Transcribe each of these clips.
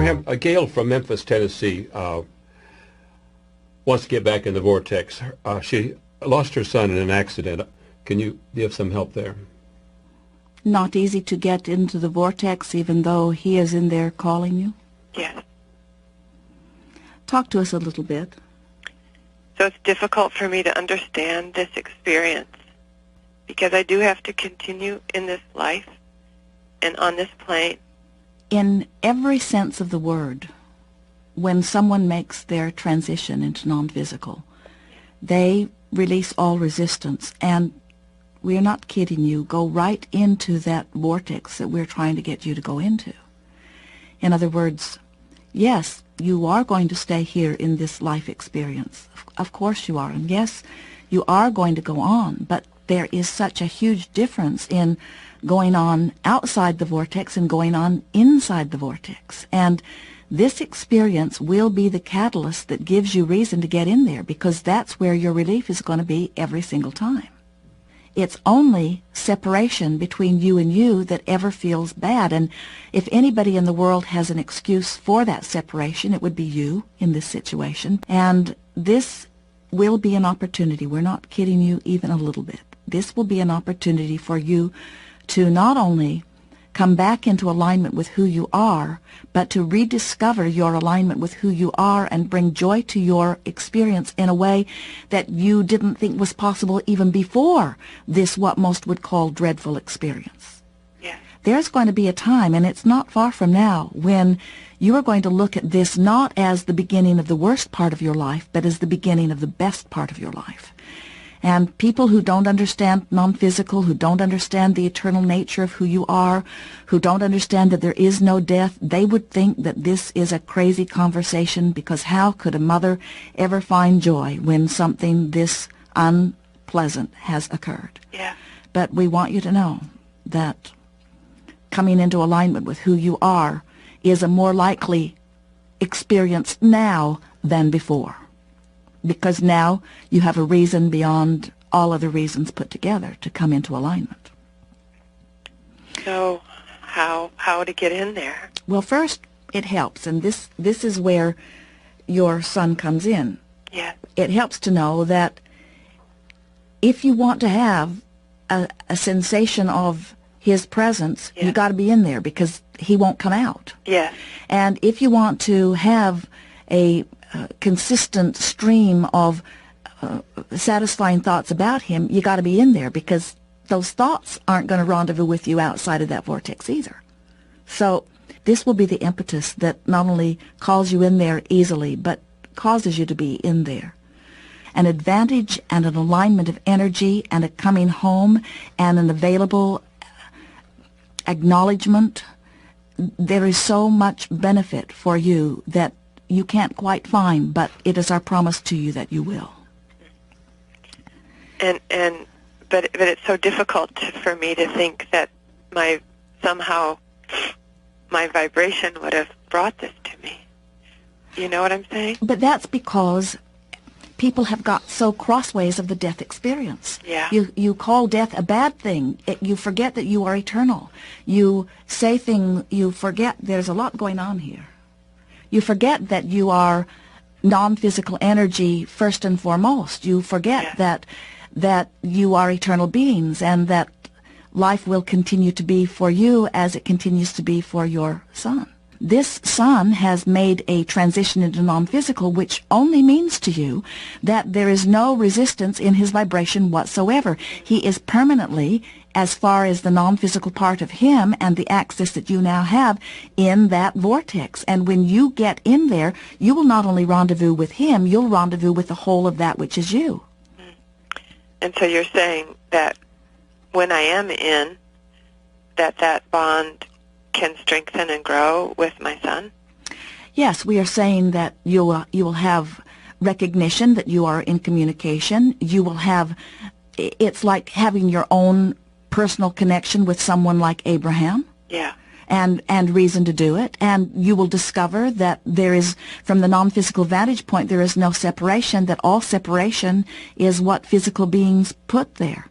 Abraham, Gail from Memphis, Tennessee, wants to get back in the vortex. She lost her son in an accident. Can you give some help there? Not easy to get into the vortex even though he is in there calling you? Yes. Talk to us a little bit. So it's difficult for me to understand this experience because I do have to continue in this life and on this plane. In every sense of the word, when someone makes their transition into non-physical, they release all resistance, and we're not kidding you, go right into that vortex that we're trying to get you to go into. In other words, yes, you are going to stay here in this life experience. Of course you are. And yes, you are going to go on, but there is such a huge difference in going on outside the vortex and going on inside the vortex. And this experience will be the catalyst that gives you reason to get in there, because that's where your relief is going to be every single time. It's only separation between you and you that ever feels bad. And if anybody in the world has an excuse for that separation, it would be you in this situation. And this will be an opportunity. We're not kidding you even a little bit. This will be an opportunity for you to not only come back into alignment with who you are, but to rediscover your alignment with who you are and bring joy to your experience in a way that you didn't think was possible even before this, what most would call, dreadful experience. Yeah. There's going to be a time, and it's not far from now, when you are going to look at this not as the beginning of the worst part of your life, but as the beginning of the best part of your life. And people who don't understand non-physical, who don't understand the eternal nature of who you are, who don't understand that there is no death, they would think that this is a crazy conversation, because how could a mother ever find joy when something this unpleasant has occurred? Yeah. But we want you to know that coming into alignment with who you are is a more likely experience now than before. Because now you have a reason beyond all other reasons put together to come into alignment. So how to get in there? Well, first, it helps, and this is where your son comes in. Yeah. It helps to know that if you want to have a sensation of his presence, Yeah. you got to be in there, because he won't come out. Yeah. And if you want to have a consistent stream of satisfying thoughts about him, you got to be in there, because those thoughts aren't going to rendezvous with you outside of that vortex either. So this will be the impetus that not only calls you in there easily, but causes you to be in there. An advantage and an alignment of energy and a coming home and an available acknowledgement. There is so much benefit for you that you can't quite find, but it is our promise to you that you will. But it's so difficult for me to think that somehow my vibration would have brought this to me. You know what I'm saying? But that's because people have got so crossways of the death experience. Yeah. You call death a bad thing. You forget that you are eternal. You say things, you forget there's a lot going on here. You forget that you are non-physical energy first and foremost. You forget that you are eternal beings, and that life will continue to be for you as it continues to be for your son. This son has made a transition into non-physical, which only means to you that there is no resistance in his vibration whatsoever. He is permanently, as far as the non-physical part of him and the access that you now have, in that vortex. And when you get in there, you will not only rendezvous with him, you'll rendezvous with the whole of that which is you. And so you're saying that when I am in, that bond can strengthen and grow with my son? Yes, we are saying that you will have recognition that you are in communication. You will have, it's like having your own personal connection with someone like Abraham. Yeah. And reason to do it. And you will discover that there is, from the non-physical vantage point, there is no separation, that all separation is what physical beings put there.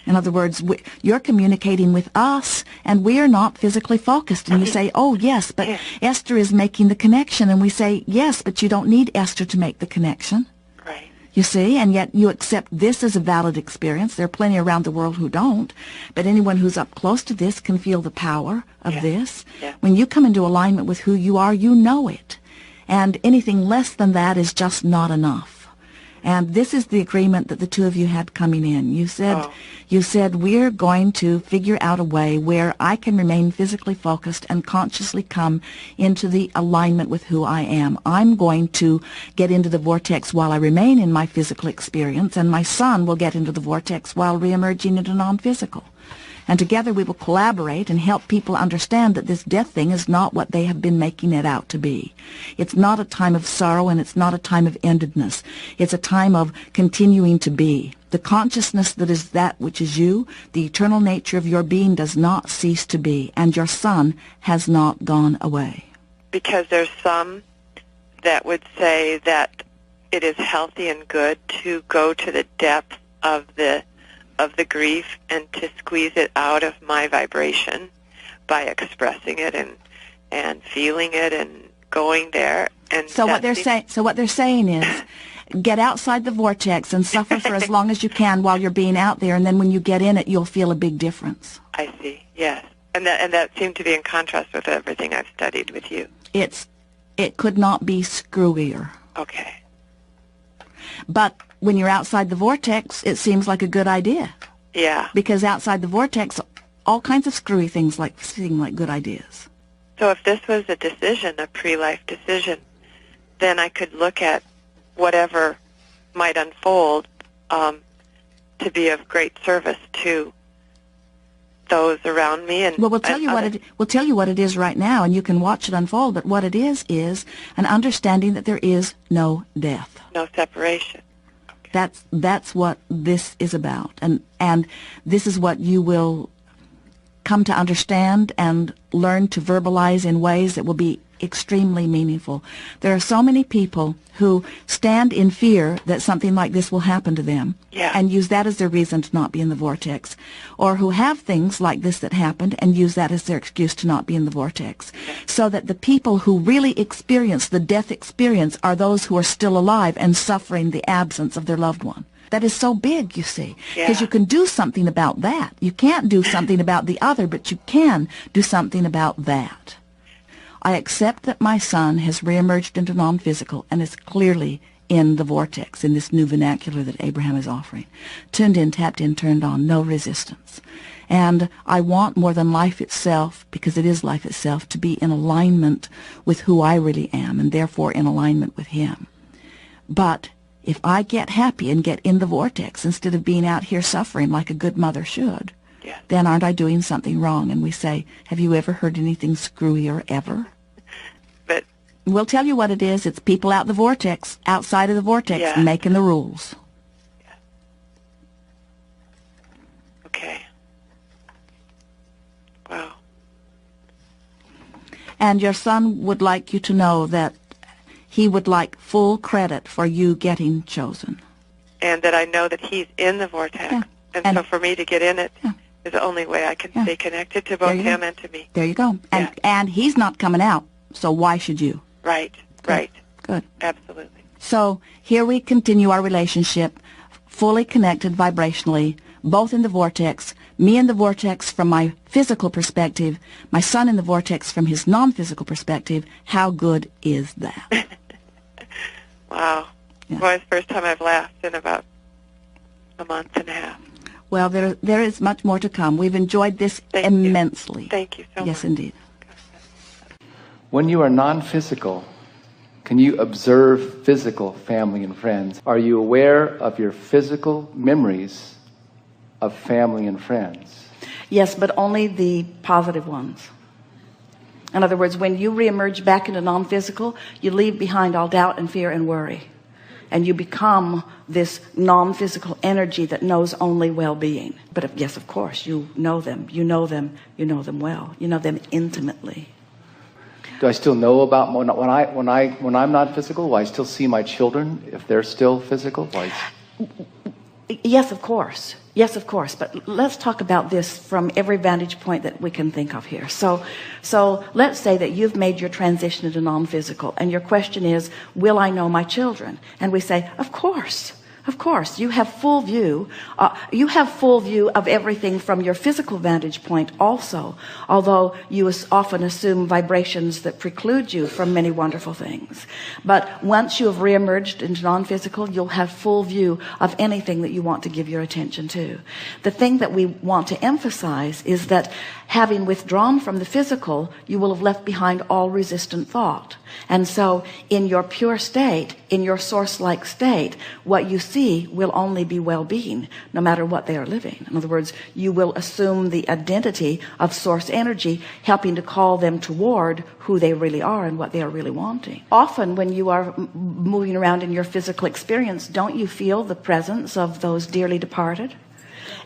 In other words, you're communicating with us, and we're not physically focused. And you say, oh, yes, but Esther is making the connection. And we say, yes, but you don't need Esther to make the connection. Right. You see, and yet you accept this as a valid experience. There are plenty around the world who don't. But anyone who's up close to this can feel the power of this. Yeah. When you come into alignment with who you are, you know it. And anything less than that is just not enough. And this is the agreement that the two of you had coming in. You said, we're going to figure out a way where I can remain physically focused and consciously come into the alignment with who I am. I'm going to get into the vortex while I remain in my physical experience, and my son will get into the vortex while reemerging into non-physical. And together we will collaborate and help people understand that this death thing is not what they have been making it out to be. It's not a time of sorrow, and it's not a time of endedness. It's a time of continuing to be. The consciousness that is that which is you, the eternal nature of your being, does not cease to be, and your son has not gone away. Because there's some that would say that it is healthy and good to go to the depth of the grief and to squeeze it out of my vibration by expressing it and feeling it and going there. And so what they're saying is, get outside the vortex and suffer for as long as you can while you're being out there, and then when you get in it, you'll feel a big difference. I see. Yes, and that seemed to be in contrast with everything I've studied with you. It could not be screwier. Okay. But when you're outside the vortex, it seems like a good idea. Yeah. Because outside the vortex, all kinds of screwy things seem like good ideas. So if this was a decision, a pre-life decision, then I could look at whatever might unfold to be of great service to those around me. And well, we'll tell you what it is right now, and you can watch it unfold. But what it is an understanding that there is no death, no separation. Okay. That's what this is about, and this is what you will come to understand and learn to verbalize in ways that will be extremely meaningful. There are so many people who stand in fear that something like this will happen to them, and use that as their reason to not be in the vortex, or who have things like this that happened and use that as their excuse to not be in the vortex, so that the people who really experience the death experience are those who are still alive and suffering the absence of their loved one. That is so big, you see, because you can do something about that. You can't do something about the other, but you can do something about that. I accept that my son has reemerged into non-physical and is clearly in the vortex, in this new vernacular that Abraham is offering. Tuned in, tapped in, turned on, no resistance. And I want more than life itself, because it is life itself, to be in alignment with who I really am, and therefore in alignment with him. But if I get happy and get in the vortex instead of being out here suffering like a good mother should, then aren't I doing something wrong? And we say, have you ever heard anything screwier ever? But we'll tell you what it is. It's people outside of the vortex, making the rules. Yeah. Okay. Wow. And your son would like you to know that he would like full credit for you getting chosen. And that I know that he's in the vortex. Yeah. And so for me to get in it is the only way I can stay connected to both him and to me. There you go. And he's not coming out, so why should you? Right, Good. right. Good. Absolutely. So here we continue our relationship, fully connected vibrationally, both in the vortex, me in the vortex from my physical perspective, my son in the vortex from his non-physical perspective. How good is that? Wow. Yeah. Well, it's the first time I've laughed in about a month and a half. Well, there is much more to come. We've enjoyed this immensely. Thank you so much. Yes, indeed. When you are non-physical, can you observe physical family and friends? Are you aware of your physical memories of family and friends? Yes, but only the positive ones. In other words, when you reemerge back into non-physical, you leave behind all doubt and fear and worry. And you become this non-physical energy that knows only well-being. But yes, of course, you know them. You know them well. You know them intimately. Do I still know about when I'm not physical? Do I still see my children if they're still physical? Yes, of course. Yes, of course, but let's talk about this from every vantage point that we can think of here. So let's say that you've made your transition into non-physical, and your question is, will I know my children? And we say, of course. Of course, you have full view. You have full view of everything from your physical vantage point also, although you often assume vibrations that preclude you from many wonderful things. But once you have reemerged into non-physical, you'll have full view of anything that you want to give your attention to. The thing that we want to emphasize is that having withdrawn from the physical, you will have left behind all resistant thought. And so in your pure state, in your source-like state, what you see will only be well-being, no matter what they are living. In other words, you will assume the identity of source energy, helping to call them toward who they really are and what they are really wanting. Often when you are moving around in your physical experience, don't you feel the presence of those dearly departed?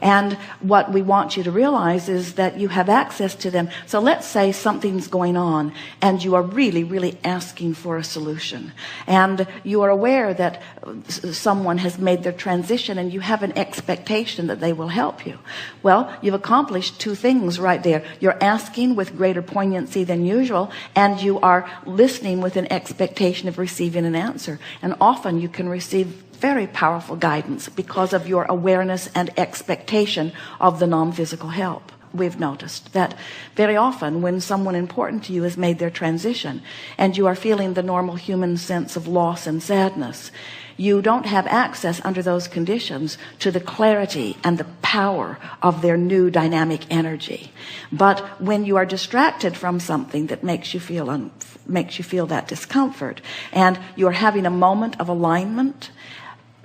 And what we want you to realize is that you have access to them. So let's say something's going on and you are really, really asking for a solution. And you are aware that someone has made their transition and you have an expectation that they will help you. Well, you've accomplished two things right there. You're asking with greater poignancy than usual, and you are listening with an expectation of receiving an answer. And often you can receive very powerful guidance because of your awareness and expectation of the non-physical help. We've noticed that very often when someone important to you has made their transition and you are feeling the normal human sense of loss and sadness, you don't have access under those conditions to the clarity and the power of their new dynamic energy. But when you are distracted from something that makes you feel that discomfort, and you are having a moment of alignment,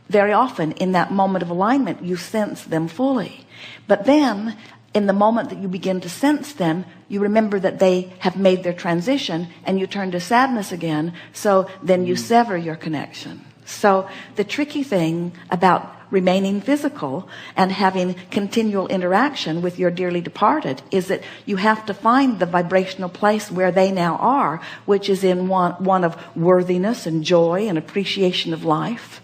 very often in that moment of alignment you sense them fully. But then in the moment that you begin to sense them, you remember that they have made their transition and you turn to sadness again. So then you sever your connection. So the tricky thing about remaining physical and having continual interaction with your dearly departed is that you have to find the vibrational place where they now are, which is in one of worthiness and joy and appreciation of life.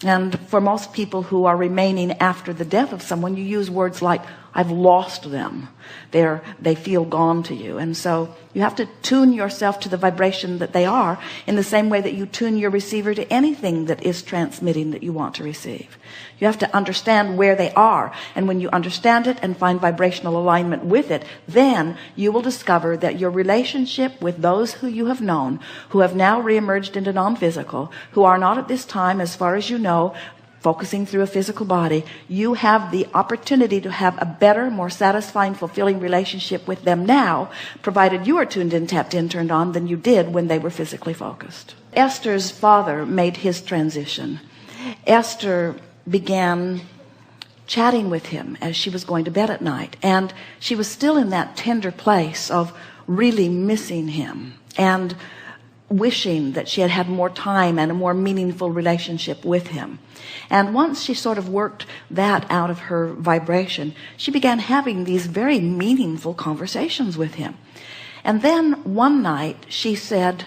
And for most people who are remaining after the death of someone, you use words like, I've lost them. They feel gone to you. And so you have to tune yourself to the vibration that they are in the same way that you tune your receiver to anything that is transmitting that you want to receive. You have to understand where they are. And when you understand it and find vibrational alignment with it, then you will discover that your relationship with those who you have known, who have now reemerged into non-physical, who are not at this time, as far as you know, focusing through a physical body, you have the opportunity to have a better, more satisfying, fulfilling relationship with them now, provided you are tuned in, tapped in, turned on, than you did when they were physically focused. Esther's father made his transition. Esther began chatting with him as she was going to bed at night, and she was still in that tender place of really missing him and wishing that she had had more time and a more meaningful relationship with him. And once she sort of worked that out of her vibration, she began having these very meaningful conversations with him. And then one night she said,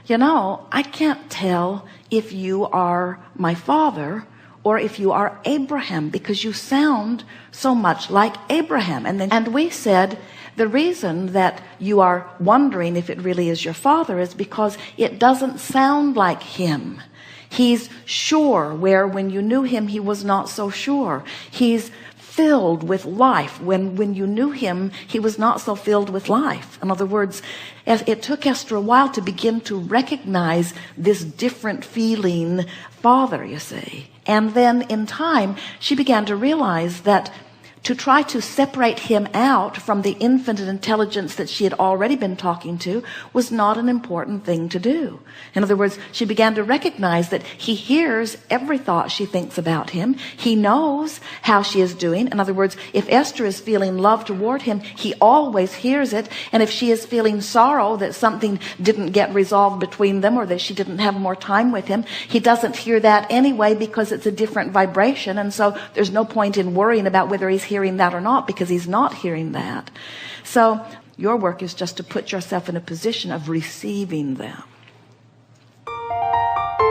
you know, I can't tell if you are my father or if you are Abraham, because you sound so much like Abraham. And we said, the reason that you are wondering if it really is your father is because it doesn't sound like him. He's sure, where when you knew him, he was not so sure. He's filled with life. When you knew him, he was not so filled with life. In other words, it took Esther a while to begin to recognize this different feeling father, you see. And then in time, she began to realize that to try to separate him out from the infinite intelligence that she had already been talking to was not an important thing to do. In other words, she began to recognize that he hears every thought she thinks about him. He knows how she is doing. In other words, if Esther is feeling love toward him, he always hears it. And if she is feeling sorrow that something didn't get resolved between them or that she didn't have more time with him, he doesn't hear that anyway because it's a different vibration. And so there's no point in worrying about whether he's hearing that or not, because he's not hearing that. So your work is just to put yourself in a position of receiving them.